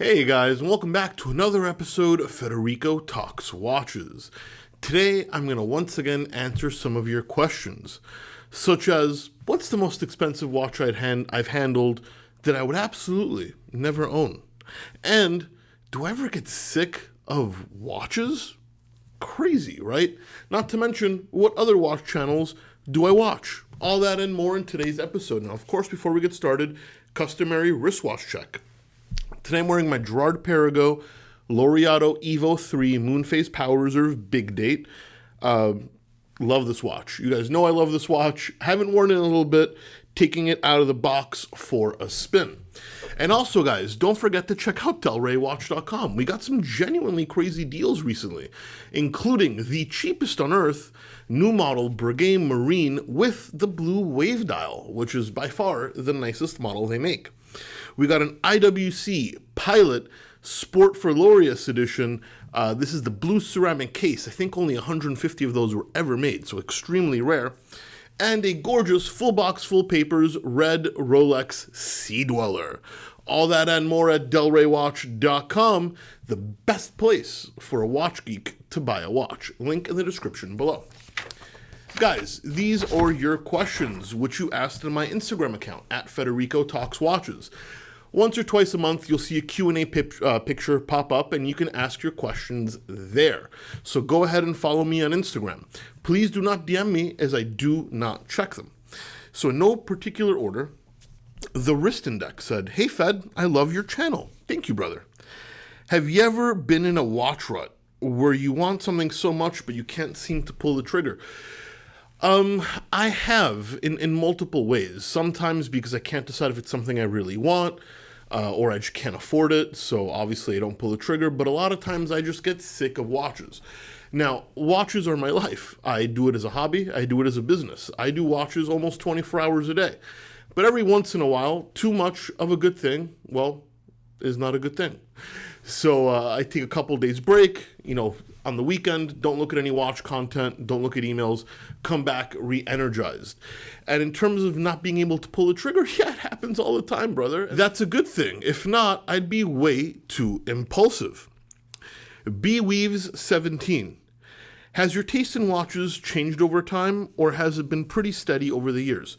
Hey guys, and welcome back to another episode of Federico Talks Watches. Today, I'm going to once again answer some of your questions, such as, what's the most expensive watch I've handled that I would absolutely never own? And, do I ever get sick of watches? Crazy, right? Not to mention, what other watch channels do I watch? All that and more in today's episode. Now, of course, before we get started, customary wristwatch check. Today I'm wearing my Girard-Perregaux Laureato Evo 3 Moonphase Power Reserve Big Date. Love this watch. You guys know I love this watch. Haven't worn it in a little bit. Taking it out of the box for a spin. And also, guys, don't forget to check out DelReyWatch.com. We got some genuinely crazy deals recently, including the cheapest on earth new model Breguet Marine with the blue wave dial, which is by far the nicest model they make. We got an IWC Pilot Sport for Laureus edition. This is the blue ceramic case. I think only 150 of those were ever made, so extremely rare. And a gorgeous full box, full papers, red Rolex Sea Dweller. All that and more at DelReyWatch.com, the best place for a watch geek to buy a watch. Link in the description below. Guys, these are your questions, which you asked in my Instagram account, at Federico Talks Watches. Once or twice a month, you'll see a Q&A picture pop up, and you can ask your questions there. So go ahead and follow me on Instagram. Please do not DM me, as I do not check them. So in no particular order, the Wrist Index said, "Hey Fed, I love your channel." Thank you, brother. Have you ever been in a watch rut where you want something so much, but you can't seem to pull the trigger? I have in multiple ways. Sometimes because I can't decide if it's something I really want, or I just can't afford it, so obviously I don't pull the trigger, but a lot of times I just get sick of watches. Now, watches are my life. I do it as a hobby, I do it as a business. I do watches almost 24 hours a day. But every once in a while, too much of a good thing, well, is not a good thing. So I take a couple days break, on the weekend, don't look at any watch content, don't look at emails, come back re-energized. And in terms of not being able to pull the trigger, yeah, it happens all the time, brother. That's a good thing. If not, I'd be way too impulsive. B Weaves 17. Has your taste in watches changed over time, or has it been pretty steady over the years?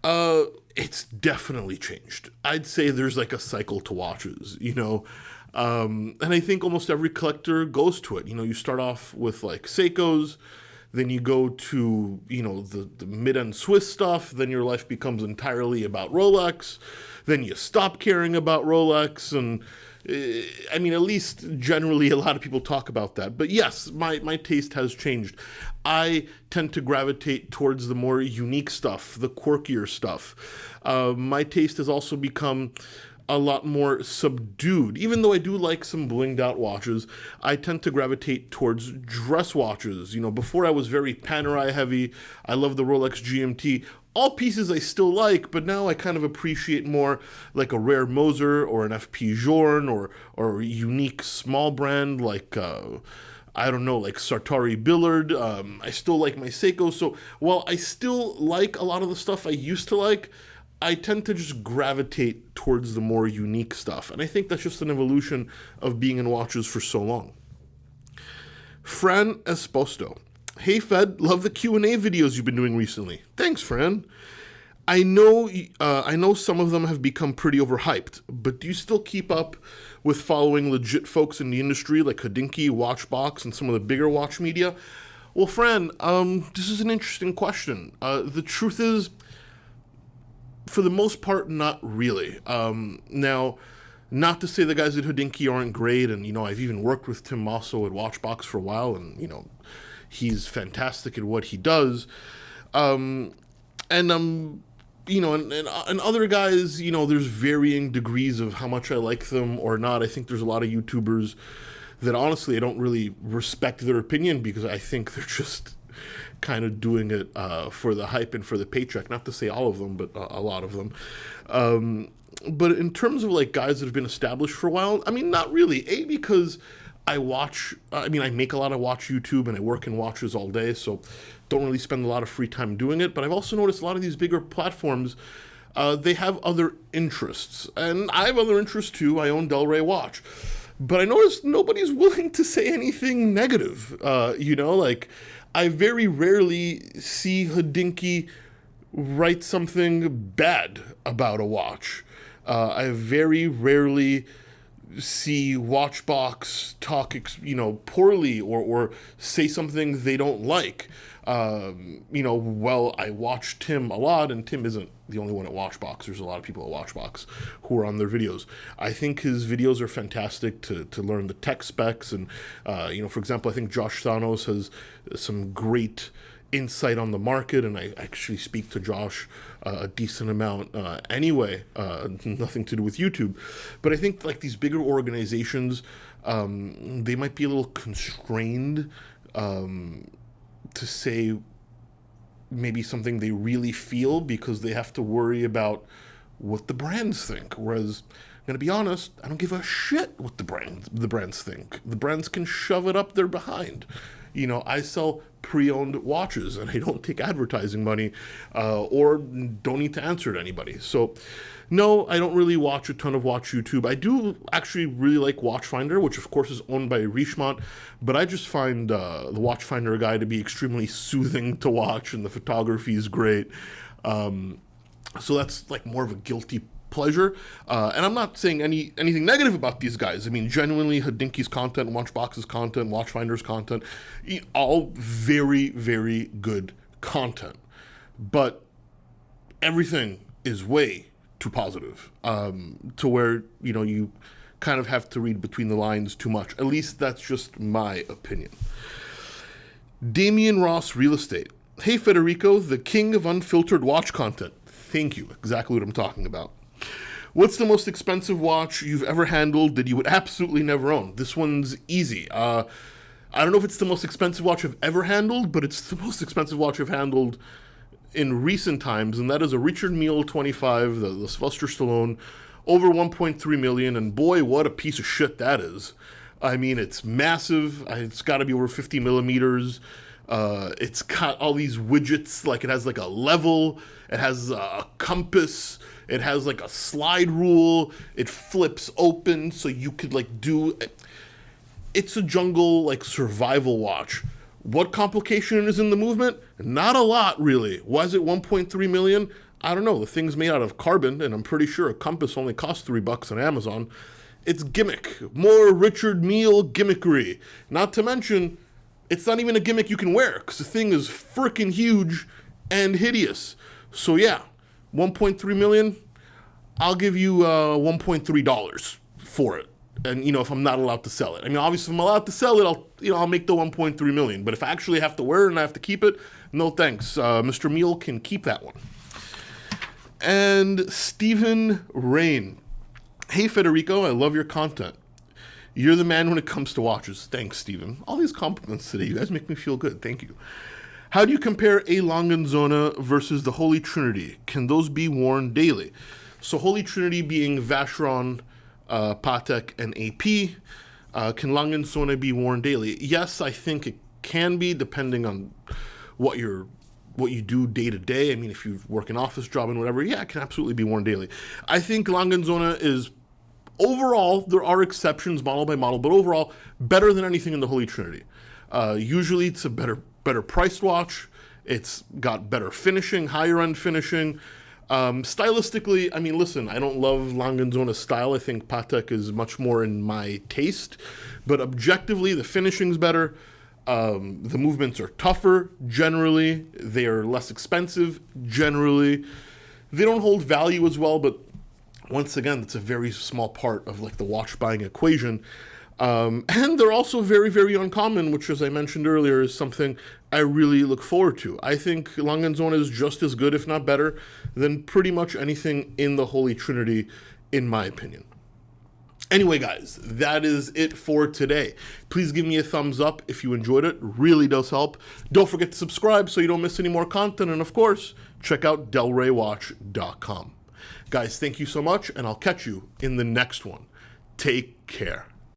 It's definitely changed. I'd say there's like a cycle to watches, and I think almost every collector goes to it. You start off with like Seikos, then you go to, the mid-end Swiss stuff, then your life becomes entirely about Rolex, then you stop caring about Rolex, and at least generally a lot of people talk about that. But yes, my taste has changed. I tend to gravitate towards the more unique stuff, the quirkier stuff. My taste has also become a lot more subdued. Even though I do like some blinged out watches, I tend to gravitate towards dress watches. Before I was very Panerai heavy. I love the Rolex GMT. All pieces I still like, but now I kind of appreciate more like a rare Moser or an FP Journe or a unique small brand like like Sartori Billard. I still like my Seiko. So while I still like a lot of the stuff I used to like, I tend to just gravitate towards the more unique stuff. And I think that's just an evolution of being in watches for so long. Fran Esposto. Hey Fed, love the Q&A videos you've been doing recently. Thanks, Fran. I know some of them have become pretty overhyped, but do you still keep up with following legit folks in the industry like Hodinkee, Watchbox, and some of the bigger watch media? Well, Fran, this is an interesting question. The truth is, for the most part, not really. Now, not to say the guys at Hodinkee aren't great, and, I've even worked with Tim Mosso at Watchbox for a while, and, he's fantastic at what he does. And other guys, there's varying degrees of how much I like them or not. I think there's a lot of YouTubers that honestly I don't really respect their opinion because I think they're just kind of doing it for the hype and for the paycheck. Not to say all of them, but a lot of them. But in terms of like guys that have been established for a while, not really. Because I make a lot of watch YouTube and I work in watches all day, so don't really spend a lot of free time doing it. But I've also noticed a lot of these bigger platforms they have other interests. And I have other interests too. I own Del Rey watch. But I noticed nobody's willing to say anything negative. Like, I very rarely see Hodinkee write something bad about a watch. I very rarely see Watchbox talk, poorly or say something they don't like. I watch Tim a lot, and Tim isn't the only one at Watchbox. There's a lot of people at Watchbox who are on their videos. I think his videos are fantastic to learn the tech specs. And, for example, I think Josh Thanos has some great insight on the market, and I actually speak to Josh a decent amount anyway, nothing to do with YouTube. But I think like these bigger organizations, they might be a little constrained to say maybe something they really feel because they have to worry about what the brands think. Whereas, I'm gonna be honest, I don't give a shit what the brands think. The brands can shove it up their behind. I sell pre-owned watches, and I don't take advertising money or don't need to answer to anybody. So, no, I don't really watch a ton of watch YouTube. I do actually really like Watchfinder, which of course is owned by Richemont, but I just find the Watchfinder guy to be extremely soothing to watch, and the photography is great. So that's like more of a guilty pleasure. And I'm not saying anything negative about these guys. I mean, genuinely, Hodinkee's content, Watchbox's content, Watchfinder's content, all very, very good content. But everything is way too positive, to where, you kind of have to read between the lines too much. At least that's just my opinion. Damian Ross Real Estate. Hey, Federico, the king of unfiltered watch content. Thank you. Exactly what I'm talking about. What's the most expensive watch you've ever handled that you would absolutely never own? This one's easy. I don't know if it's the most expensive watch I've ever handled, but it's the most expensive watch I've handled in recent times, and that is a Richard Mille 25, the Sylvester Stallone, over 1.3 million, and boy, what a piece of shit that is. I mean, it's massive. It's got to be over 50 millimeters. It's got all these widgets, like it has like a level, it has a compass, it has like a slide rule, it flips open so you could like do, it's a jungle like survival watch. What complication is in the movement? Not a lot, really. Why is it 1.3 million? I don't know. The thing's made out of carbon, and I'm pretty sure a compass only costs $3 on Amazon. It's gimmick. More Richard Mille gimmickry. Not to mention, it's not even a gimmick you can wear, because the thing is freaking huge and hideous. So yeah, 1.3 million, I'll give you $1.3 for it. And, if I'm not allowed to sell it. I mean, obviously, if I'm allowed to sell it, I'll make the 1.3 million. But if I actually have to wear it and I have to keep it, no thanks. Mr. Mille can keep that one. And Stephen Rain. Hey, Federico, I love your content. You're the man when it comes to watches. Thanks, Stephen. All these compliments today. You guys make me feel good. Thank you. How do you compare a Langanzona versus the Holy Trinity? Can those be worn daily? So Holy Trinity being Vacheron, Patek, and AP. Can Langanzona be worn daily? Yes, I think it can be, depending on what you do day to day. I mean, if you work an office job and whatever, yeah, it can absolutely be worn daily. I think Langanzona is, overall, there are exceptions model by model, but overall, better than anything in the Holy Trinity. Usually it's a better priced watch. It's got better finishing, higher end finishing. Stylistically, I mean, listen, I don't love Langanzona's style. I think Patek is much more in my taste. But objectively, the finishing's better. The movements are tougher, generally. They are less expensive, generally. They don't hold value as well, but once again, that's a very small part of like the watch buying equation. And they're also very, very uncommon, which, as I mentioned earlier, is something I really look forward to. I think Langanzona is just as good, if not better, than pretty much anything in the Holy Trinity, in my opinion. Anyway, guys, that is it for today. Please give me a thumbs up if you enjoyed it. Really does help. Don't forget to subscribe so you don't miss any more content. And, of course, check out delraywatch.com. Guys, thank you so much, and I'll catch you in the next one. Take care.